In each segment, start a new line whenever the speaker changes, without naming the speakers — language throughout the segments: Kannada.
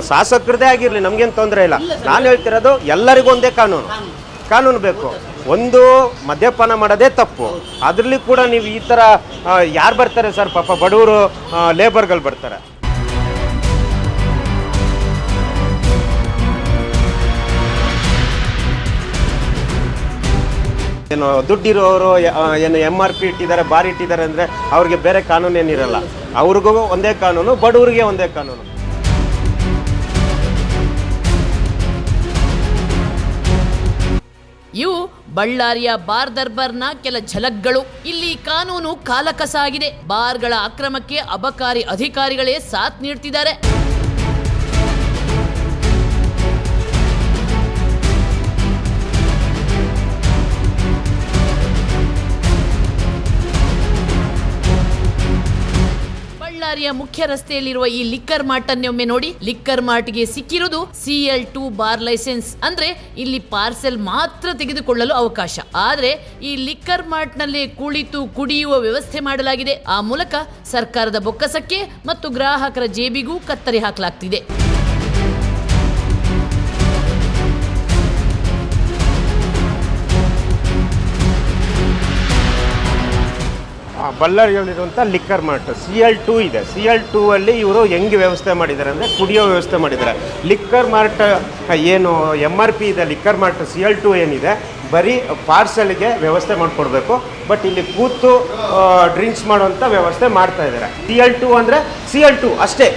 ಶಾಸಕರದೇ ಆಗಿರಲಿ, ನಮಗೇನು ತೊಂದರೆ ಇಲ್ಲ. ನಾನು ಹೇಳ್ತಿರೋದು ಎಲ್ಲರಿಗೂ ಒಂದೇ ಕಾನೂನು ಬೇಕು. ಒಂದು ಮದ್ಯಪಾನ ಮಾಡೋದೇ ತಪ್ಪು, ಅದರಲ್ಲಿ ಕೂಡ ನೀವು ಈ ಥರ ಯಾರು ಬರ್ತಾರೆ ಸರ್? ಪಾಪ ಬಡವರು ಲೇಬರ್ಗಳು ಬರ್ತಾರೆ. ಏನು ದುಡ್ಡಿರೋರು ಏನು MRP ಇಟ್ಟಿದ್ದಾರೆ, ಬಾರಿ ಇಟ್ಟಿದ್ದಾರೆ ಅಂದರೆ ಅವ್ರಿಗೆ ಬೇರೆ ಕಾನೂನು ಏನಿರಲ್ಲ. ಅವ್ರಿಗೂ ಒಂದೇ ಕಾನೂನು, ಬಡವರಿಗೆ ಒಂದೇ ಕಾನೂನು.
ಇವು ಬಳ್ಳಾರಿಯ ಬಾರ್ ದರ್ಬಾರ್ನ ಕೆಲ ಝಲಕ್ಗಳು. ಇಲ್ಲಿ ಕಾನೂನು ಕಾಲಕಸ ಆಗಿದೆ. ಬಾರ್ಗಳ ಅಕ್ರಮಕ್ಕೆ ಅಬಕಾರಿ ಅಧಿಕಾರಿಗಳೇ ಸಾಥ್ ನೀಡ್ತಿದ್ದಾರೆ. ಬಳ್ಳಾರಿಯ ಮುಖ್ಯ ರಸ್ತೆಯಲ್ಲಿರುವ ಈ ಲಿಕ್ಕರ್ ಮಾರ್ಟ್ ಅನ್ನೊಮ್ಮೆ ನೋಡಿ. ಲಿಕ್ಕರ್ ಮಾರ್ಟ್ಗೆ ಸಿಕ್ಕಿರುವುದು CL2 ಬಾರ್ ಲೈಸೆನ್ಸ್. ಅಂದ್ರೆ ಇಲ್ಲಿ ಪಾರ್ಸೆಲ್ ಮಾತ್ರ ತೆಗೆದುಕೊಳ್ಳಲು ಅವಕಾಶ. ಆದ್ರೆ ಈ ಲಿಕ್ಕರ್ ಮಾರ್ಟ್ ನಲ್ಲಿ ಕುಳಿತು ಕುಡಿಯುವ ವ್ಯವಸ್ಥೆ ಮಾಡಲಾಗಿದೆ. ಆ ಮೂಲಕ ಸರ್ಕಾರದ ಬೊಕ್ಕಸಕ್ಕೆ ಮತ್ತು ಗ್ರಾಹಕರ ಜೇಬಿಗೂ ಕತ್ತರಿ ಹಾಕಲಾಗ್ತಿದೆ.
ಬಳ್ಳಾರಿಯಲ್ಲಿರುವಂಥ ಲಿಕ್ಕರ್ ಮಾರ್ಟ್ CL2 ಇದೆ. CL2 ಅಲ್ಲಿ ಇವರು ಹೆಂಗೆ ವ್ಯವಸ್ಥೆ ಮಾಡಿದ್ದಾರೆ ಅಂದರೆ ಕುಡಿಯೋ ವ್ಯವಸ್ಥೆ ಮಾಡಿದ್ದಾರೆ. ಲಿಕ್ಕರ್ ಮಾರ್ಟ್ ಏನು MRP ಇದೆ, ಲಿಕ್ಕರ್ ಮಾರ್ಟ್ CL2 ಏನಿದೆ ಬರೀ ಪಾರ್ಸೆಲ್ಗೆ ವ್ಯವಸ್ಥೆ ಮಾಡಿಕೊಡ್ಬೇಕು. ಬಟ್ ಇಲ್ಲಿ ಕೂತು ಡ್ರಿಂಕ್ಸ್ ಮಾಡುವಂಥ ವ್ಯವಸ್ಥೆ ಮಾಡ್ತಾ ಇದ್ದಾರೆ. CL2 ಅಂದರೆ CL2 ಅಷ್ಟೇ,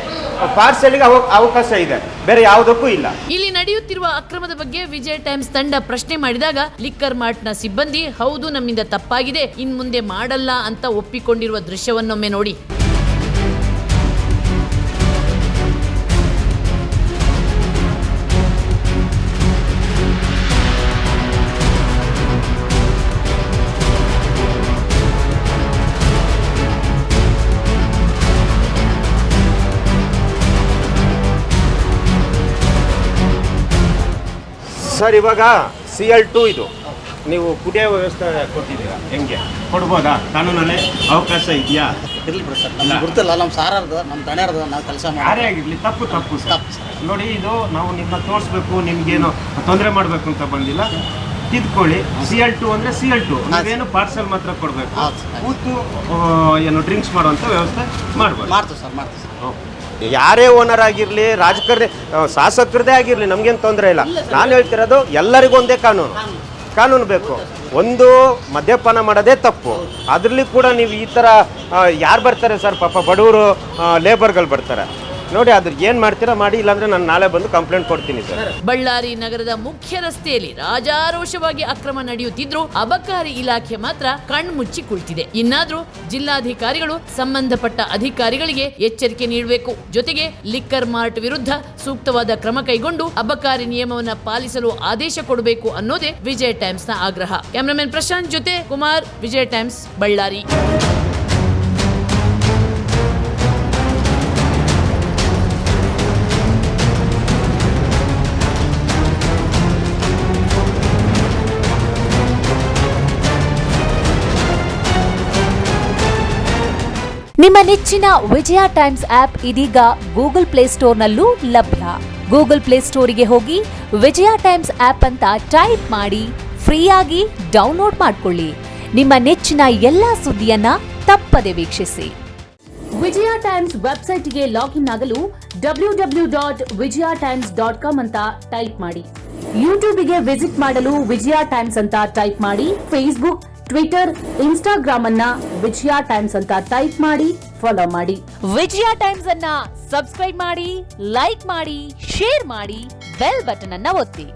ಪಾರ್ಸೆಲ್ಗೆ ಅವಕಾಶ ಇದೆ, ಬೇರೆ ಯಾವುದಕ್ಕೂ ಇಲ್ಲ.
ಇಲ್ಲಿ ನಡೆಯುತ್ತಿರುವ ಅಕ್ರಮದ ಬಗ್ಗೆ ವಿಜಯ್ ಟೈಮ್ಸ್ ತಂಡ ಪ್ರಶ್ನೆ ಮಾಡಿದಾಗ ಲಿಕ್ಕರ್ ಮಾರ್ಟ್ ನ ಸಿಬ್ಬಂದಿ ಹೌದು ನಮ್ಮಿಂದ ತಪ್ಪಾಗಿದೆ, ಇನ್ ಮುಂದೆ ಮಾಡಲ್ಲ ಅಂತ ಒಪ್ಪಿಕೊಂಡಿರುವ ದೃಶ್ಯವನ್ನೊಮ್ಮೆ ನೋಡಿ.
ಸರ್, ಇವಾಗ CL2 ಇದು ನೀವು ಕುಡಿಯೋ ವ್ಯವಸ್ಥೆ ಕೊಟ್ಟಿದ್ದೀರಾ, ಹೆಂಗೆ ಕೊಡ್ಬೋದಾ? ಕಾನೂನಲ್ಲಿ ಅವಕಾಶ ಇದೆಯಾ?
ಇರಲಿ ಬಿಡಿ ಸರ್, ನಮ್ಗೆ ಗೊತ್ತಿಲ್ಲ. ನಮ್ಮ ಸಾರರ್ದು, ನಮ್ಮ ದಣ್ಯರ್ದು ನಾವು ಕೆಲಸ
ಯಾರೇ ಆಗಿರಲಿ ತಪ್ಪು ಸರ್. ನೋಡಿ, ಇದು ನಾವು ನಿಮ್ಮನ್ನ ತೋರಿಸ್ಬೇಕು, ನಿಮ್ಗೇನು ತೊಂದರೆ ಮಾಡಬೇಕು ಅಂತ ಬಂದಿಲ್ಲ. ತಿದ್ಕೊಳ್ಳಿ. CL2 ಅಂದರೆ CL2 ನಾವೇನು ಪಾರ್ಸೆಲ್ ಮಾತ್ರ ಕೊಡಬೇಕು. ಕೂತು ಏನು ಡ್ರಿಂಕ್ಸ್ ಮಾಡುವಂಥ ವ್ಯವಸ್ಥೆ ಮಾಡ್ತೀವಿ ಸರ್. ಯಾರೇ ಓನರ್ ಆಗಿರಲಿ, ರಾಜಕಾರಣಿ ಶಾಸಕರದೇ ಆಗಿರಲಿ, ನಮಗೇನು ತೊಂದರೆ ಇಲ್ಲ. ನಾನು ಹೇಳ್ತಿರೋದು ಎಲ್ಲರಿಗೂ ಒಂದೇ ಕಾನೂನು ಬೇಕು. ಒಂದು ಮದ್ಯಪಾನ ಮಾಡೋದೇ ತಪ್ಪು, ಅದರಲ್ಲಿ ಕೂಡ ನೀವು ಈ ಥರ ಯಾರು ಬರ್ತಾರೆ ಸರ್? ಪಾಪ ಬಡವರು ಲೇಬರ್ಗಳು ಬರ್ತಾರೆ. ನೋಡಿ, ಅದ್ರ ಏನ್ ಮಾಡ್ತೀರಾ ಮಾಡಿ, ಇಲ್ಲಾಂದ್ರೆ ನಾನು ನಾಳೆ ಬಂದು ಕಂಪ್ಲೇಂಟ್ ಕೊಡ್ತೀನಿ ಸರ್.
ಬಳ್ಳಾರಿ ನಗರದ ಮುಖ್ಯ ರಸ್ತೆಯಲ್ಲಿ ರಾಜಾರೋಷವಾಗಿ ಅಕ್ರಮ ನಡೆಯುತ್ತಿದ್ರು ಅಬಕಾರಿ ಇಲಾಖೆ ಮಾತ್ರ ಕಣ್ಮುಚ್ಚಿ ಕುಳಿತಿದೆ. ಇನ್ನಾದ್ರೂ ಜಿಲ್ಲಾಧಿಕಾರಿಗಳು ಸಂಬಂಧಪಟ್ಟ ಅಧಿಕಾರಿಗಳಿಗೆ ಎಚ್ಚರಿಕೆ ನೀಡಬೇಕು. ಜೊತೆಗೆ ಲಿಕ್ಕರ್ ಮಾರ್ಟ್ ವಿರುದ್ಧ ಸೂಕ್ತವಾದ ಕ್ರಮ ಕೈಗೊಂಡು ಅಬಕಾರಿ ನಿಯಮವನ್ನ ಪಾಲಿಸಲು ಆದೇಶ ಕೊಡಬೇಕು ಅನ್ನೋದೇ ವಿಜಯ್ ಟೈಮ್ಸ್ ನ ಆಗ್ರಹ. ಕ್ಯಾಮರಾಮನ್ ಪ್ರಶಾಂತ್ ಜೊತೆ ಕುಮಾರ್, ವಿಜಯ್ ಟೈಮ್ಸ್, ಬಳ್ಳಾರಿ.
ನಿಮ್ಮ ನೆಚ್ಚಿನ ವಿಜಯ ಟೈಮ್ಸ್ ಆಪ್ ಇದೀಗ ಗೂಗಲ್ ಪ್ಲೇಸ್ಟೋರ್ನಲ್ಲೂ ಲಭ್ಯ. ಗೂಗಲ್ ಪ್ಲೇಸ್ಟೋರಿಗೆ ಹೋಗಿ ವಿಜಯ ಟೈಮ್ಸ್ ಆಪ್ ಅಂತ ಟೈಪ್ ಮಾಡಿ ಫ್ರೀಯಾಗಿ ಡೌನ್ಲೋಡ್ ಮಾಡಿಕೊಳ್ಳಿ. ನಿಮ್ಮ ನೆಚ್ಚಿನ ಎಲ್ಲಾ ಸುದ್ದಿಯನ್ನ ತಪ್ಪದೆ ವೀಕ್ಷಿಸಿ. ವಿಜಯ ಟೈಮ್ಸ್ ವೆಬ್ಸೈಟ್ಗೆ ಲಾಗಿನ್ ಆಗಲು www.vijayatimes.com ಅಂತ ಟೈಪ್ ಮಾಡಿ. ಯೂಟ್ಯೂಬ್ಗೆ ವಿಸಿಟ್ ಮಾಡಲು ವಿಜಯ ಟೈಮ್ಸ್ ಅಂತ ಟೈಪ್ ಮಾಡಿ. ಫೇಸ್ಬುಕ್, ಟ್ವಿಟರ್, ಇನ್ಸ್ಟಾಗ್ರಾಮ್ ಅನ್ನ ವಿಜಯ ಟೈಮ್ಸ್ ಅಂತ ಟೈಪ್ ಮಾಡಿ, ಫಾಲೋ ಮಾಡಿ. ವಿಜಯ ಟೈಮ್ಸ್ ಅನ್ನ ಸಬ್ಸ್ಕ್ರೈಬ್ ಮಾಡಿ, ಲೈಕ್ ಮಾಡಿ, ಶೇರ್ ಮಾಡಿ, ಬೆಲ್ ಬಟನ್ ಅನ್ನ ಒತ್ತಿ.